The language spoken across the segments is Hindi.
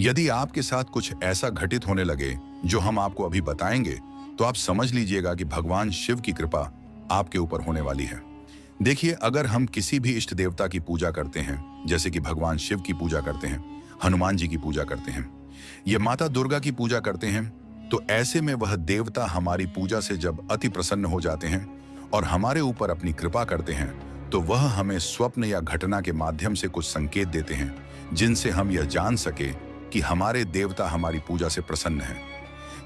यदि आपके साथ कुछ ऐसा घटित होने लगे जो हम आपको अभी बताएंगे, तो आप समझ लीजिएगा कि भगवान शिव की कृपा आपके ऊपर होने वाली है। देखिए, अगर हम किसी भी इष्ट देवता की पूजा करते हैं, जैसे कि भगवान शिव की पूजा करते हैं, हनुमान जी की पूजा करते हैं, या माता दुर्गा की पूजा करते हैं, तो ऐसे में वह देवता हमारी पूजा से जब अति प्रसन्न हो जाते हैं और हमारे ऊपर अपनी कृपा करते हैं, तो वह हमें स्वप्न या घटना के माध्यम से कुछ संकेत देते हैं, जिनसे हम यह जान सके कि हमारे देवता हमारी पूजा से प्रसन्न हैं।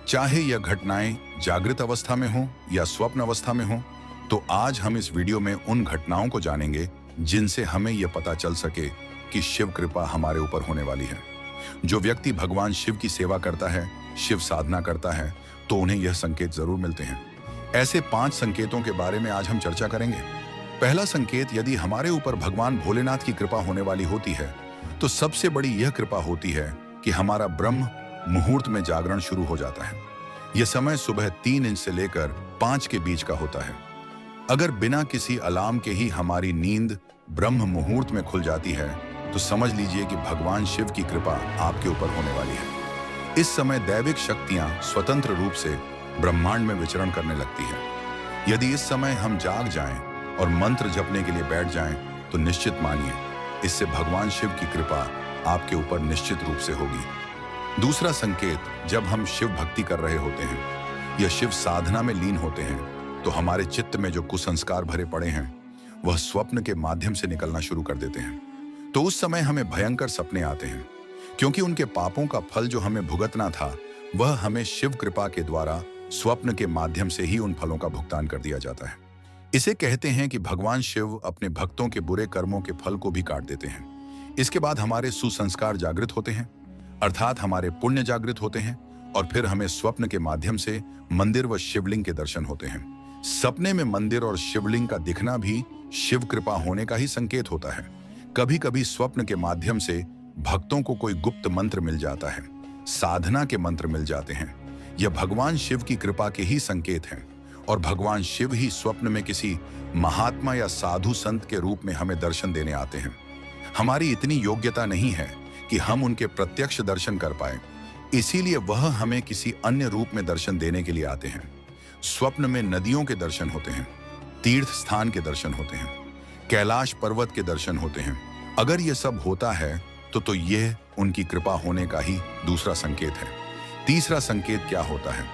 चाहे यह घटनाएं जागृत अवस्था में हो या स्वप्न अवस्था में हो, तो आज हम इस वीडियो में उन घटनाओं को जानेंगे जिनसे हमें यह पता चल सके कि शिव कृपा हमारे ऊपर होने वाली है। जो व्यक्ति भगवान शिव की सेवा करता है, शिव साधना करता है, तो उन्हें यह संकेत जरूर मिलते हैं। ऐसे 5 संकेतों के बारे में आज हम चर्चा करेंगे। पहला संकेत, यदि हमारे ऊपर भगवान भोलेनाथ की कृपा होने वाली होती है, तो सबसे बड़ी यह कृपा होती है कि हमारा ब्रह्म मुहूर्त में जागरण शुरू हो जाता है। यह समय सुबह 3 इंच से लेकर 5 के बीच का होता है। अगर बिना किसी अलार्म के ही हमारी नींद ब्रह्म मुहूर्त में खुल जाती है, तो समझ लीजिए कि भगवान शिव की कृपा आपके ऊपर होने वाली है। इस समय दैविक शक्तियां स्वतंत्र रूप से ब्रह्मांड में विचरण करने लगती है। यदि इस समय हम जाग जाएं और मंत्र जपने के लिए बैठ जाएं, तो निश्चित मानिए, इससे भगवान शिव की कृपा आपके ऊपर निश्चित रूप से होगी। दूसरा संकेत, जब हम शिव भक्ति कर रहे होते हैं या शिव साधना में लीन होते हैं, तो हमारे चित्त में जो कुसंस्कार भरे पड़े हैं, वह स्वप्न के माध्यम से निकलना शुरू कर देते हैं। तो उस समय हमें भयंकर सपने आते हैं, क्योंकि उनके पापों का फल जो हमें भुगतना था, वह हमें शिव कृपा के द्वारा स्वप्न के माध्यम से ही उन फलों का भुगतान कर दिया जाता है। इसे कहते हैं कि भगवान शिव अपने भक्तों के बुरे कर्मों के फल को भी काट देते हैं। इसके बाद हमारे सुसंस्कार जागृत होते हैं, अर्थात हमारे पुण्य जागृत होते हैं, और फिर हमें स्वप्न के माध्यम से मंदिर व शिवलिंग के दर्शन होते हैं। सपने में मंदिर और शिवलिंग का दिखना भी शिव कृपा होने का ही संकेत होता है। कभी कभी स्वप्न के माध्यम से भक्तों को कोई गुप्त मंत्र मिल जाता है, साधना के मंत्र मिल जाते हैं। यह भगवान शिव की कृपा के ही संकेत हैं, और भगवान शिव ही स्वप्न में किसी महात्मा या साधु संत के रूप में हमें दर्शन देने आते हैं। हमारी इतनी योग्यता नहीं है कि हम उनके प्रत्यक्ष दर्शन कर पाए, इसीलिए वह हमें किसी अन्य रूप में दर्शन देने के लिए आते हैं। स्वप्न में नदियों के दर्शन होते हैं, तीर्थ स्थान के दर्शन होते हैं, कैलाश पर्वत के दर्शन होते हैं। अगर यह सब होता है तो यह उनकी कृपा होने का ही दूसरा संकेत है। तीसरा संकेत क्या होता है?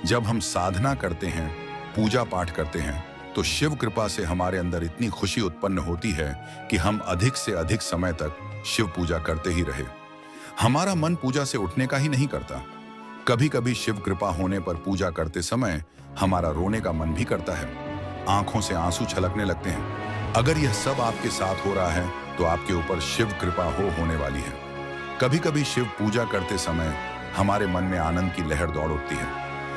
जब हम साधना करते हैं, पूजा पाठ करते हैं, तो शिव कृपा से हमारे अंदर इतनी खुशी उत्पन्न होती है कि हम अधिक से अधिक समय तक शिव पूजा करते ही रहे। हमारा मन पूजा से उठने का ही नहीं करता। कभी कभी शिव कृपा होने पर पूजा करते समय हमारा रोने का मन भी करता है, आंखों से आंसू छलकने लगते हैं। अगर यह सब आपके साथ हो रहा है, तो आपके ऊपर शिव कृपा होने वाली है। कभी कभी शिव पूजा करते समय हमारे मन में आनंद की लहर दौड़ उठती है।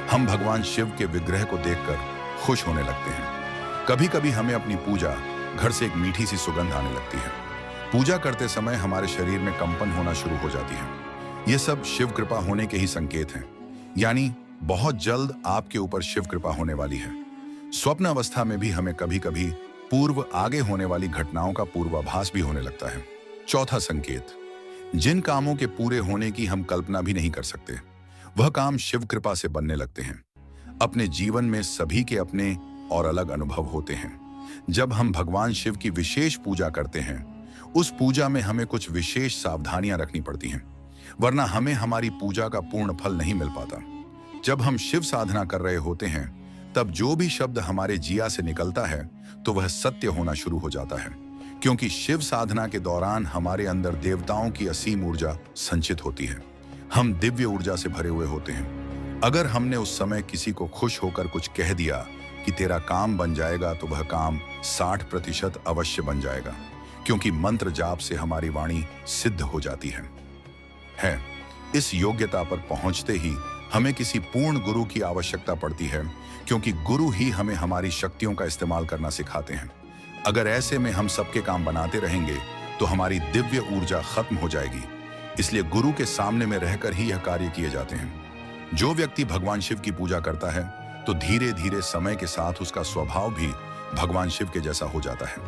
हम भगवान शिव के विग्रह को देखकर खुश होने लगते हैं। कभी कभी हमें अपनी पूजा घर से एक मीठी सी सुगंध आने लगती है। पूजा करते समय हमारे शरीर में कंपन होना शुरू हो जाती है। ये सब शिव कृपा होने के ही संकेत हैं। यानी बहुत जल्द आपके ऊपर शिव कृपा होने वाली है। स्वप्न अवस्था में भी हमें कभी कभी पूर्व आगे होने वाली घटनाओं का पूर्वाभास भी होने लगता है। चौथा संकेत, जिन कामों के पूरे होने की हम कल्पना भी नहीं कर सकते, वह काम शिव कृपा से बनने लगते हैं। अपने जीवन में सभी के अपने और अलग अनुभव होते हैं। जब हम भगवान शिव की विशेष पूजा करते हैं, उस पूजा में हमें कुछ विशेष सावधानियां रखनी पड़ती हैं, वरना हमें हमारी पूजा का पूर्ण फल नहीं मिल पाता। जब हम शिव साधना कर रहे होते हैं, तब जो भी शब्द हमारे जिया से निकलता है, तो वह सत्य होना शुरू हो जाता है, क्योंकि शिव साधना के दौरान हमारे अंदर देवताओं की असीम ऊर्जा संचित होती है। हम दिव्य ऊर्जा से भरे हुए होते हैं। अगर हमने उस समय किसी को खुश होकर कुछ कह दिया कि तेरा काम बन जाएगा, तो वह काम 60% अवश्य बन जाएगा, क्योंकि मंत्र जाप से हमारी वाणी सिद्ध हो जाती है। इस योग्यता पर पहुंचते ही हमें किसी पूर्ण गुरु की आवश्यकता पड़ती है, क्योंकि गुरु ही हमें हमारी शक्तियों का इस्तेमाल करना सिखाते हैं। अगर ऐसे में हम सबके काम बनाते रहेंगे, तो हमारी दिव्य ऊर्जा खत्म हो जाएगी। इसलिए गुरु के सामने में रहकर ही यह कार्य किए जाते हैं। जो व्यक्ति भगवान शिव की पूजा करता है, तो धीरे धीरे समय के साथ उसका स्वभाव भी भगवान शिव के जैसा हो जाता है।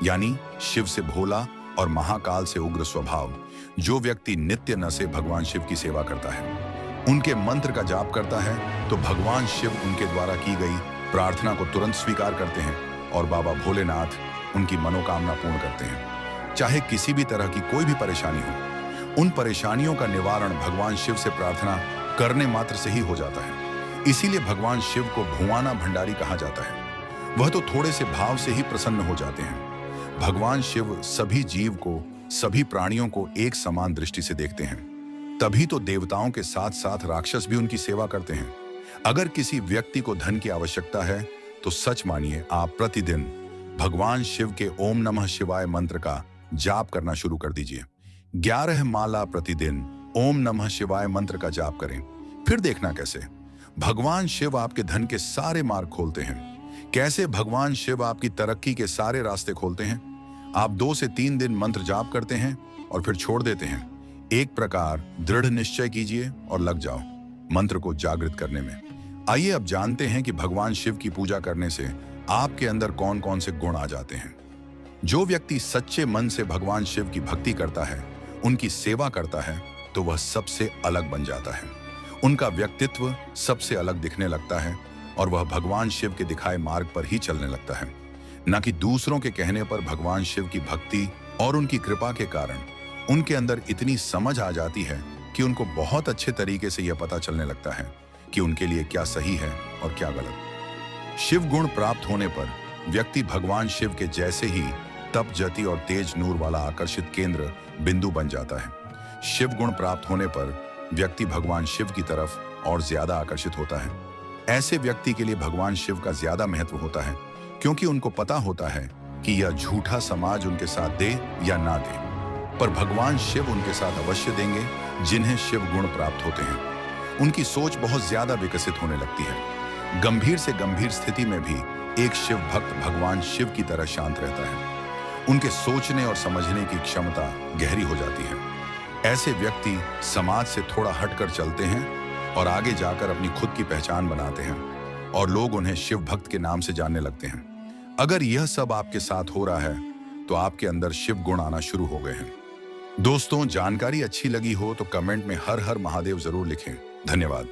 यानी शिव से भोला और महाकाल से उग्र स्वभाव, जो व्यक्ति नित्य न से भगवान शिव की सेवा करता है, उनके मंत्र का जाप करता है, तो भगवान शिव उनके द्वारा की गई प्रार्थना को तुरंत स्वीकार करते हैं और बाबा भोलेनाथ उनकी मनोकामना पूर्ण करते हैं। चाहे किसी भी तरह की कोई भी परेशानी हो, उन परेशानियों का निवारण भगवान शिव से प्रार्थना करने मात्र से ही हो जाता है। इसीलिए भगवान शिव को भुआना भंडारी कहा जाता है। वह तो थोड़े से भाव से ही प्रसन्न हो जाते हैं। भगवान शिव सभी जीव को, सभी प्राणियों को एक समान दृष्टि से देखते हैं। तभी तो देवताओं के साथ साथ राक्षस भी उनकी सेवा करते हैं। अगर किसी व्यक्ति को धन की आवश्यकता है तो सच मानिए, आप प्रतिदिन भगवान शिव के ओम नमः शिवाय मंत्र का जाप करना शुरू कर दीजिए। 11 माला प्रतिदिन ओम नमः शिवाय मंत्र का जाप करें, फिर देखना कैसे भगवान शिव आपके धन के सारे मार्ग खोलते हैं। कैसे भगवान शिव आपकी तरक्की के सारे रास्ते खोलते हैं। आप 2 से 3 दिन मंत्र जाप करते हैं और फिर छोड़ देते हैं। एक प्रकार दृढ़ निश्चय कीजिए और लग जाओ मंत्र को जागृत करने में। आइए अब जानते हैं कि भगवान शिव की पूजा करने से आपके अंदर कौन कौन से गुण आ जाते हैं। जो व्यक्ति सच्चे मन से भगवान शिव की भक्ति करता है, उनकी सेवा करता है, तो वह सबसे अलग बन जाता है। उनका व्यक्तित्व सबसे अलग दिखने लगता है और वह भगवान शिव के दिखाए मार्ग पर ही चलने लगता है, न कि दूसरों के कहने पर। भगवान शिव की भक्ति और उनकी कृपा के कारण उनके अंदर इतनी समझ आ जाती है कि उनको बहुत अच्छे तरीके से यह पता चलने लगता है कि उनके लिए क्या सही है और क्या गलत। शिव गुण प्राप्त होने पर व्यक्ति भगवान शिव के जैसे ही तप, जति और तेज नूर वाला आकर्षित केंद्र बिंदु बन जाता है। शिव गुण प्राप्त होने पर व्यक्ति भगवान शिव की तरफ और ज्यादा आकर्षित होता है। ऐसे व्यक्ति के लिए भगवान शिव का ज्यादा महत्व होता है, क्योंकि उनको पता होता है कि यह झूठा समाज उनके साथ दे या ना दे, पर भगवान शिव उनके साथ अवश्य देंगे जिन्हें शिव गुण प्राप्त होते हैं। उनकी सोच बहुत ज्यादा विकसित होने लगती है। गंभीर से गंभीर स्थिति में भी एक शिव भक्त भगवान शिव की तरह शांत रहता है। उनके सोचने और समझने की क्षमता गहरी हो जाती है। ऐसे व्यक्ति समाज से थोड़ा हटकर चलते हैं और आगे जाकर अपनी खुद की पहचान बनाते हैं और लोग उन्हें शिव भक्त के नाम से जानने लगते हैं। अगर यह सब आपके साथ हो रहा है तो आपके अंदर शिव गुण आना शुरू हो गए हैं। दोस्तों, जानकारी अच्छी लगी हो तो कमेंट में हर हर महादेव जरूर लिखें। धन्यवाद।